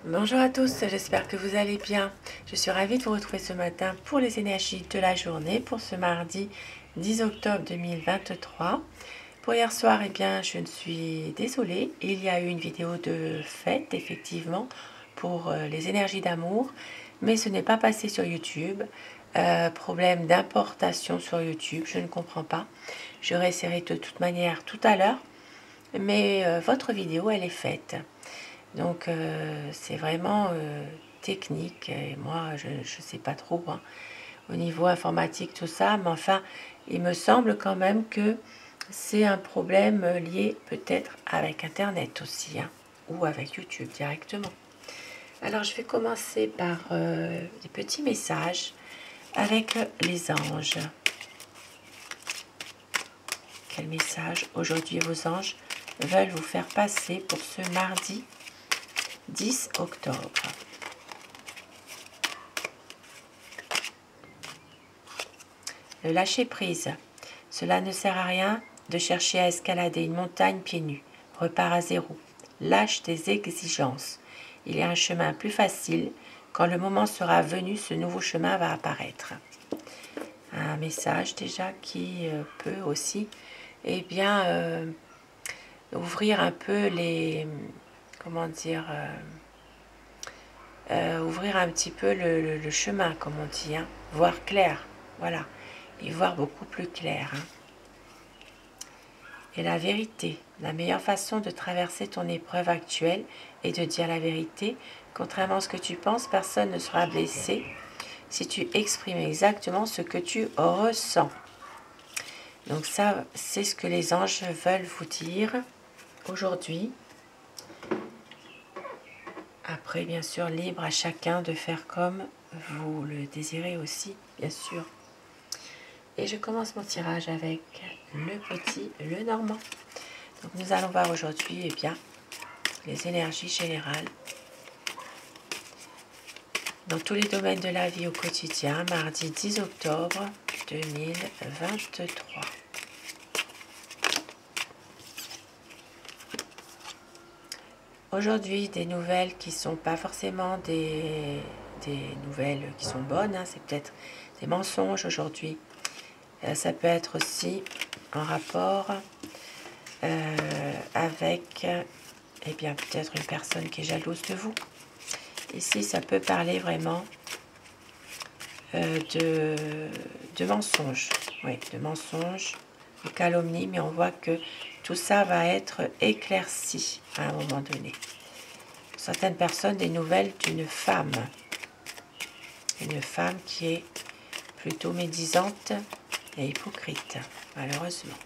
Bonjour à tous, j'espère que vous allez bien. Je suis ravie de vous retrouver ce matin pour les énergies de la journée, pour ce mardi 10 octobre 2023. Pour hier soir, je ne suis désolée, il y a eu une vidéo de fête, effectivement, pour les énergies d'amour, mais ce n'est pas passé sur YouTube. Problème d'importation sur YouTube, je ne comprends pas. Je réessayerai de toute manière tout à l'heure, mais votre vidéo, elle est faite. Donc c'est vraiment technique et moi je ne sais pas trop au niveau informatique tout ça, mais enfin il me semble quand même que c'est un problème lié peut-être avec Internet aussi ou avec YouTube directement. Alors je vais commencer par des petits messages avec les anges. Quel message aujourd'hui vos anges veulent vous faire passer pour ce mardi 10 octobre. Le lâcher-prise. Cela ne sert à rien de chercher à escalader une montagne pieds nus. Repars à zéro. Lâche tes exigences. Il y a un chemin plus facile. Quand le moment sera venu, ce nouveau chemin va apparaître. Un message déjà qui peut aussi ouvrir un peu les... Comment dire ouvrir un petit peu le chemin, comme on dit, voir clair, voilà, et voir beaucoup plus clair. Et la vérité, la meilleure façon de traverser ton épreuve actuelle est de dire la vérité. Contrairement à ce que tu penses, personne ne sera blessé si tu exprimes exactement ce que tu ressens. Donc ça, c'est ce que les anges veulent vous dire aujourd'hui. Après, bien sûr, libre à chacun de faire comme vous le désirez aussi, bien sûr. Et je commence mon tirage avec le petit, le normand. Donc nous allons voir aujourd'hui les énergies générales dans tous les domaines de la vie au quotidien, mardi 10 octobre 2023. Aujourd'hui, des nouvelles qui ne sont pas forcément des nouvelles qui sont bonnes, c'est peut-être des mensonges aujourd'hui. Ça peut être aussi en rapport avec peut-être une personne qui est jalouse de vous. Ici, ça peut parler vraiment de mensonges, oui, de mensonges, de calomnie, mais on voit que tout ça va être éclairci à un moment donné. Certaines personnes, des nouvelles d'une femme. Une femme qui est plutôt médisante et hypocrite, malheureusement.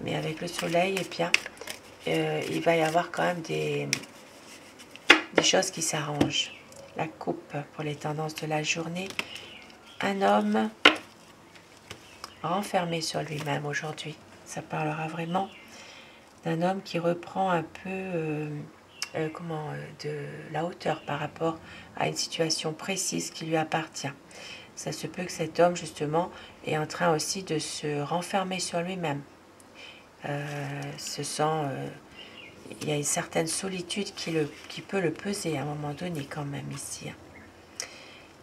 Mais avec le soleil, il va y avoir quand même des choses qui s'arrangent. La coupe pour les tendances de la journée. Un homme renfermé sur lui-même aujourd'hui. Ça parlera vraiment d'un homme qui reprend un peu de la hauteur par rapport à une situation précise qui lui appartient. Ça se peut que cet homme, justement, est en train aussi de se renfermer sur lui-même. Il y a une certaine solitude qui peut le peser à un moment donné quand même ici.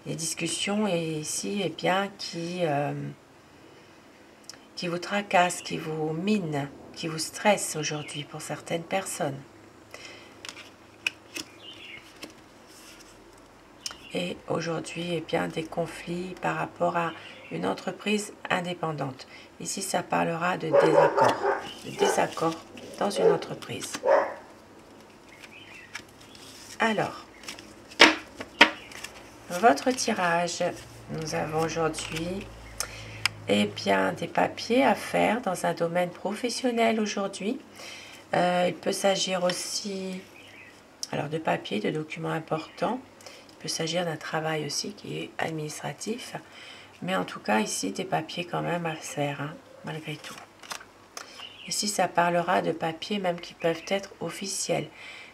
Les discussions ici, qui vous tracassent, qui vous minent, qui vous stressent aujourd'hui pour certaines personnes. Et aujourd'hui, des conflits par rapport à une entreprise indépendante. Ici, ça parlera de désaccord dans une entreprise. Alors, votre tirage, nous avons aujourd'hui des papiers à faire dans un domaine professionnel aujourd'hui. Il peut s'agir aussi de papiers, de documents importants. Il peut s'agir d'un travail aussi qui est administratif. Mais en tout cas, ici, des papiers quand même à faire, malgré tout. Ici, ça parlera de papiers même qui peuvent être officiels.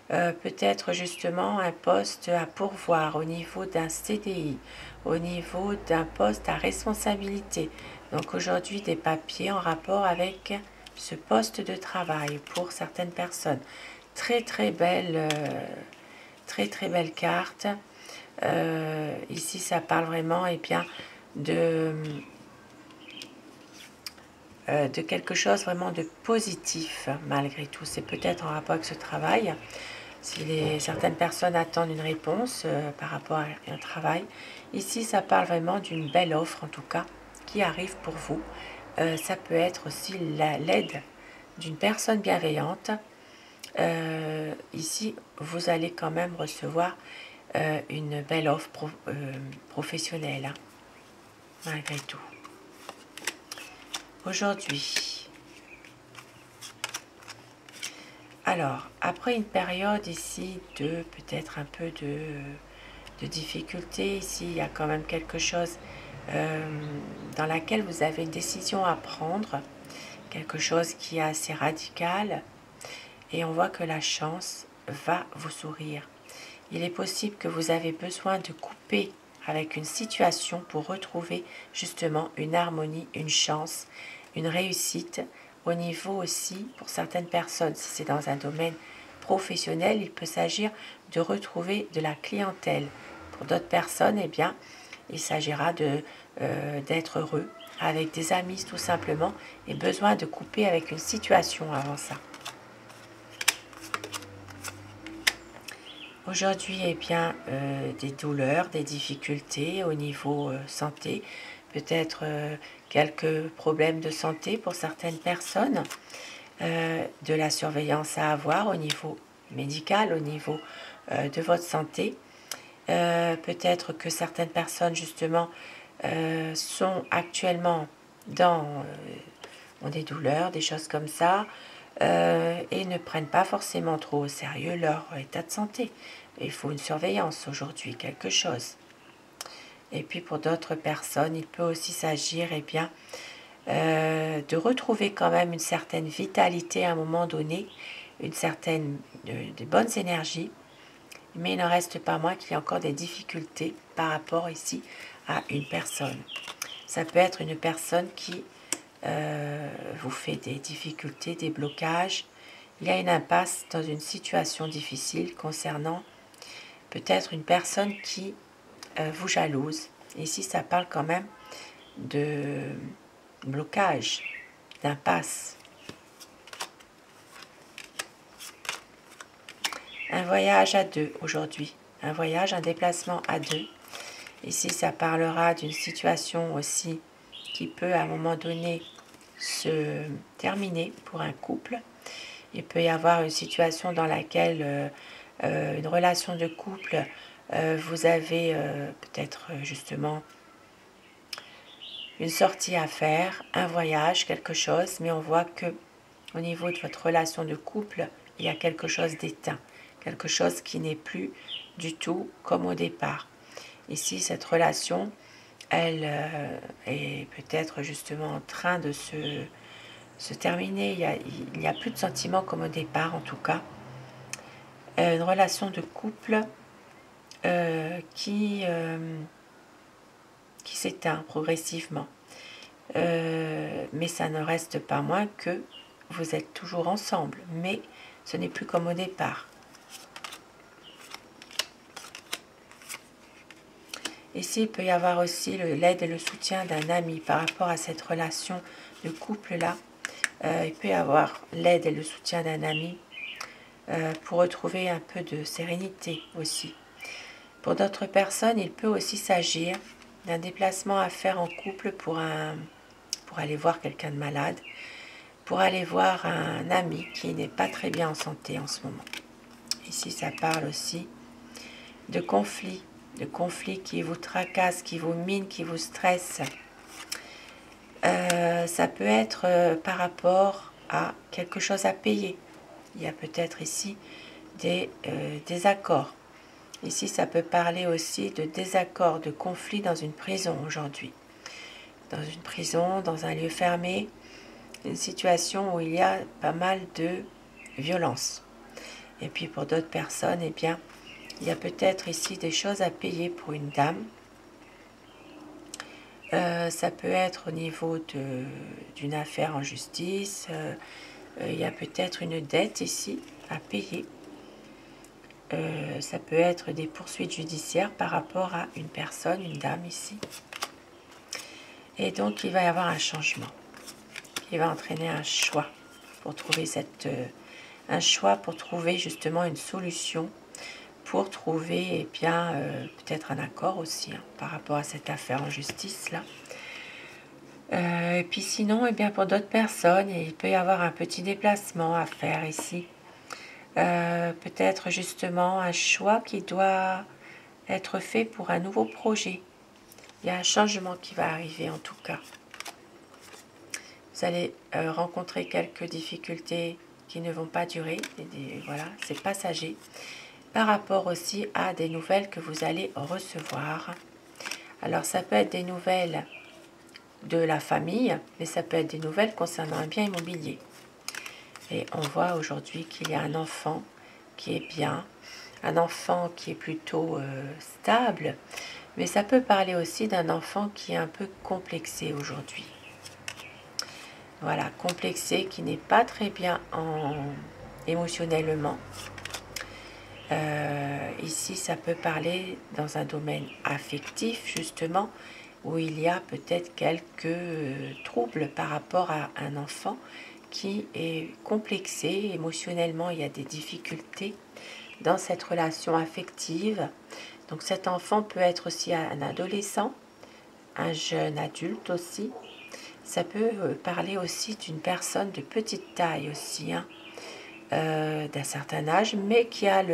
Peut-être justement un poste à pourvoir au niveau d'un CDI, au niveau d'un poste à responsabilité. Donc aujourd'hui, des papiers en rapport avec ce poste de travail pour certaines personnes. Très très belle très très belle carte. Ici, ça parle vraiment bien, de quelque chose vraiment de positif, malgré tout. C'est peut-être en rapport avec ce travail. Si certaines personnes attendent une réponse par rapport à un travail, ici, ça parle vraiment d'une belle offre, en tout cas, qui arrive pour vous. Ça peut être aussi l'aide d'une personne bienveillante. Ici, vous allez quand même recevoir une belle offre professionnelle, hein, malgré tout. Aujourd'hui, alors, après une période ici de peut-être un peu de difficulté, ici, il y a quand même quelque chose dans laquelle vous avez une décision à prendre, quelque chose qui est assez radical, et on voit que la chance va vous sourire. Il est possible que vous avez besoin de couper avec une situation pour retrouver justement une harmonie, une chance, une réussite. Au niveau aussi, pour certaines personnes, si c'est dans un domaine professionnel, il peut s'agir de retrouver de la clientèle. Pour d'autres personnes, il s'agira d'être heureux avec des amis tout simplement, et besoin de couper avec une situation avant ça. Aujourd'hui, des douleurs, des difficultés au niveau santé, peut-être quelques problèmes de santé pour certaines personnes, de la surveillance à avoir au niveau médical, au niveau de votre santé. Peut-être que certaines personnes, justement, sont actuellement ont des douleurs, des choses comme ça, et ne prennent pas forcément trop au sérieux leur état de santé. Il faut une surveillance aujourd'hui, quelque chose. Et puis pour d'autres personnes, il peut aussi s'agir de retrouver quand même une certaine vitalité à un moment donné, une certaine de bonnes énergies, mais il n'en reste pas moins qu'il y a encore des difficultés par rapport ici à une personne. Ça peut être une personne qui vous fait des difficultés, des blocages. Il y a une impasse dans une situation difficile concernant peut-être une personne qui vous jalouse. Ici, ça parle quand même de blocage, d'impasse. Un voyage à deux aujourd'hui. Un voyage, un déplacement à deux. Ici, ça parlera d'une situation aussi qui peut à un moment donné se terminer pour un couple. Il peut y avoir une situation dans laquelle une relation de couple, vous avez peut-être justement une sortie à faire, un voyage, quelque chose, mais on voit que au niveau de votre relation de couple, il y a quelque chose d'éteint, quelque chose qui n'est plus du tout comme au départ. Ici, cette relation, elle est peut-être justement en train de se terminer. Il n'y a plus de sentiments comme au départ, en tout cas. Une relation de couple qui s'éteint progressivement. Mais ça ne reste pas moins que vous êtes toujours ensemble, mais ce n'est plus comme au départ. Ici, il peut y avoir aussi l'aide et le soutien d'un ami par rapport à cette relation de couple-là. Il peut y avoir l'aide et le soutien d'un ami pour retrouver un peu de sérénité aussi. Pour d'autres personnes, il peut aussi s'agir d'un déplacement à faire en couple pour aller voir quelqu'un de malade, pour aller voir un ami qui n'est pas très bien en santé en ce moment. Ici, ça parle aussi de conflits qui vous tracassent, qui vous minent, qui vous stressent. Ça peut être par rapport à quelque chose à payer. Il y a peut-être ici des désaccords. Ici, ça peut parler aussi de désaccords, de conflits dans une prison aujourd'hui. Dans une prison, dans un lieu fermé, une situation où il y a pas mal de violence. Et puis pour d'autres personnes, il y a peut-être ici des choses à payer pour une dame. Ça peut être au niveau d'une affaire en justice. Il y a peut-être une dette ici à payer. ça peut être des poursuites judiciaires par rapport à une personne, une dame ici. Et donc, il va y avoir un changement qui va entraîner un choix pour trouver un choix pour trouver justement une solution, pour trouver bien peut-être un accord aussi par rapport à cette affaire en justice là. Et puis sinon, bien pour d'autres personnes, il peut y avoir un petit déplacement à faire ici. Peut-être justement un choix qui doit être fait pour un nouveau projet. Il y a un changement qui va arriver en tout cas. Vous allez rencontrer quelques difficultés qui ne vont pas durer. Voilà, c'est passager. Par rapport aussi à des nouvelles que vous allez recevoir. Alors ça peut être des nouvelles de la famille, mais ça peut être des nouvelles concernant un bien immobilier. Et on voit aujourd'hui qu'il y a un enfant qui est bien, un enfant qui est plutôt stable, mais ça peut parler aussi d'un enfant qui est un peu complexé aujourd'hui. Voilà, complexé, qui n'est pas très bien émotionnellement. Ici, ça peut parler dans un domaine affectif, justement, où il y a peut-être quelques troubles par rapport à un enfant qui est complexé émotionnellement. Il y a des difficultés dans cette relation affective. Donc cet enfant peut être aussi un adolescent, un jeune adulte aussi. Ça peut parler aussi d'une personne de petite taille aussi, d'un certain âge, mais qui a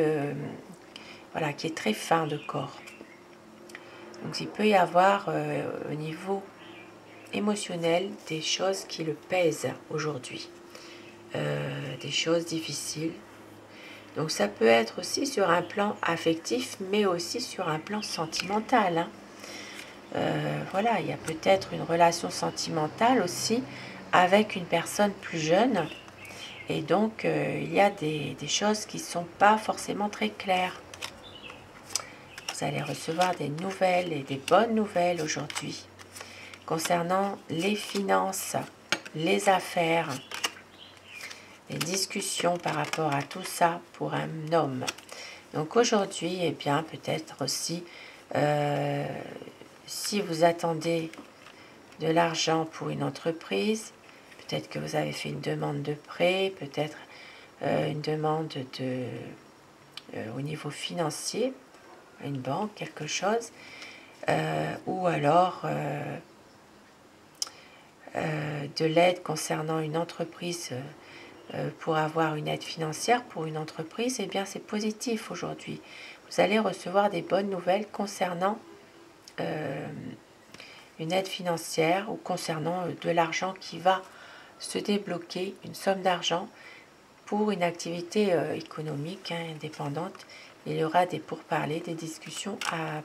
voilà, qui est très fin de corps. Donc il peut y avoir au niveau émotionnel des choses qui le pèsent aujourd'hui, des choses difficiles. Donc ça peut être aussi sur un plan affectif, mais aussi sur un plan sentimental. Voilà, il y a peut-être une relation sentimentale aussi avec une personne plus jeune. Et donc, il y a des choses qui ne sont pas forcément très claires. Vous allez recevoir des nouvelles et des bonnes nouvelles aujourd'hui concernant les finances, les affaires, les discussions par rapport à tout ça pour un homme. Donc aujourd'hui, eh bien, peut-être aussi, si vous attendez de l'argent pour une entreprise, peut-être que vous avez fait une demande de prêt, peut-être une demande au niveau financier, une banque, quelque chose, ou alors de l'aide concernant une entreprise pour avoir une aide financière pour une entreprise, eh bien c'est positif aujourd'hui. Vous allez recevoir des bonnes nouvelles concernant une aide financière ou concernant de l'argent qui va se débloquer, une somme d'argent pour une activité économique indépendante. Il y aura des pourparlers, des discussions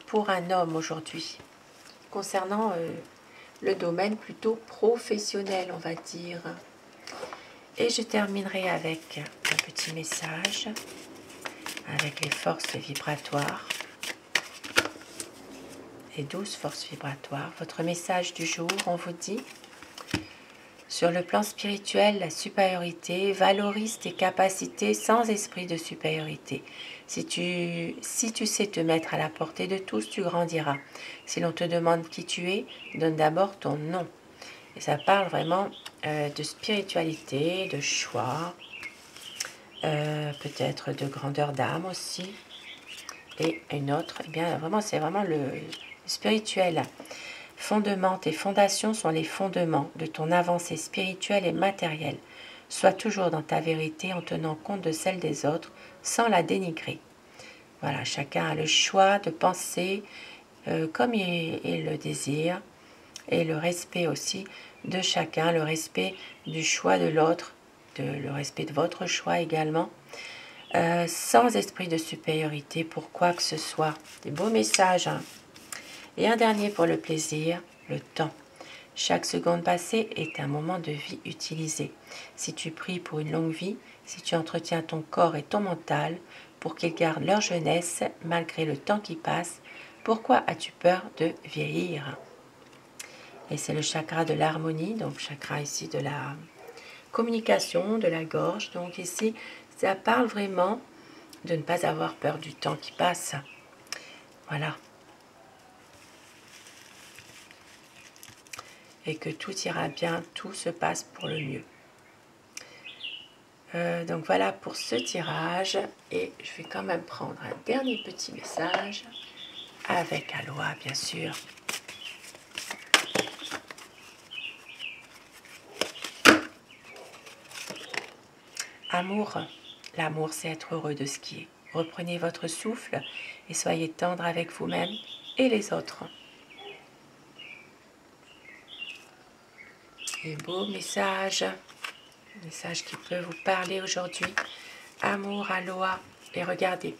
pour un homme aujourd'hui. Concernant le domaine plutôt professionnel, on va dire. Et je terminerai avec un petit message, avec les forces vibratoires, les 12 forces vibratoires. Votre message du jour, on vous dit: sur le plan spirituel, la supériorité valorise tes capacités sans esprit de supériorité. Si tu sais te mettre à la portée de tous, tu grandiras. Si l'on te demande qui tu es, donne d'abord ton nom. Et ça parle vraiment de spiritualité, de choix, peut-être de grandeur d'âme aussi. Et une autre, eh bien vraiment, c'est vraiment le spirituel. Fondements, tes fondations sont les fondements de ton avancée spirituelle et matérielle. Sois toujours dans ta vérité en tenant compte de celle des autres sans la dénigrer. Voilà, chacun a le choix de penser comme il le désire, et le respect aussi de chacun, le respect du choix de l'autre, le respect de votre choix également, sans esprit de supériorité pour quoi que ce soit. Des beaux messages. Et un dernier pour le plaisir, le temps. Chaque seconde passée est un moment de vie utilisé. Si tu pries pour une longue vie, si tu entretiens ton corps et ton mental pour qu'ils gardent leur jeunesse malgré le temps qui passe, pourquoi as-tu peur de vieillir? Et c'est le chakra de l'harmonie, donc chakra ici de la communication, de la gorge. Donc ici, ça parle vraiment de ne pas avoir peur du temps qui passe. Voilà. Et que tout ira bien, tout se passe pour le mieux. Donc voilà pour ce tirage. Et je vais quand même prendre un dernier petit message avec Aloha, bien sûr. Amour. L'amour, c'est être heureux de ce qui est. Reprenez votre souffle et soyez tendre avec vous-même et les autres. Et beau message qui peut vous parler aujourd'hui. Amour, aloha. Et regardez.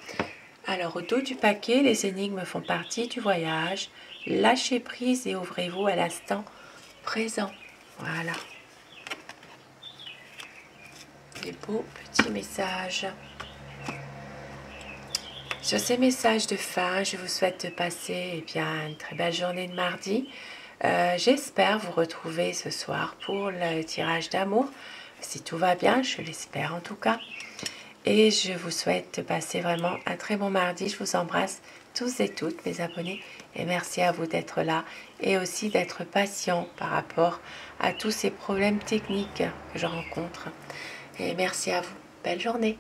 Alors, au dos du paquet, les énigmes font partie du voyage. Lâchez prise et ouvrez-vous à l'instant présent. Voilà. Des beaux petits messages. Sur ces messages de fin, je vous souhaite de passer une très belle journée de mardi. J'espère vous retrouver ce soir pour le tirage d'amour. Si tout va bien, je l'espère en tout cas. Et je vous souhaite de passer vraiment un très bon mardi. Je vous embrasse tous et toutes, mes abonnés. Et merci à vous d'être là et aussi d'être patient par rapport à tous ces problèmes techniques que je rencontre. Et merci à vous. Belle journée.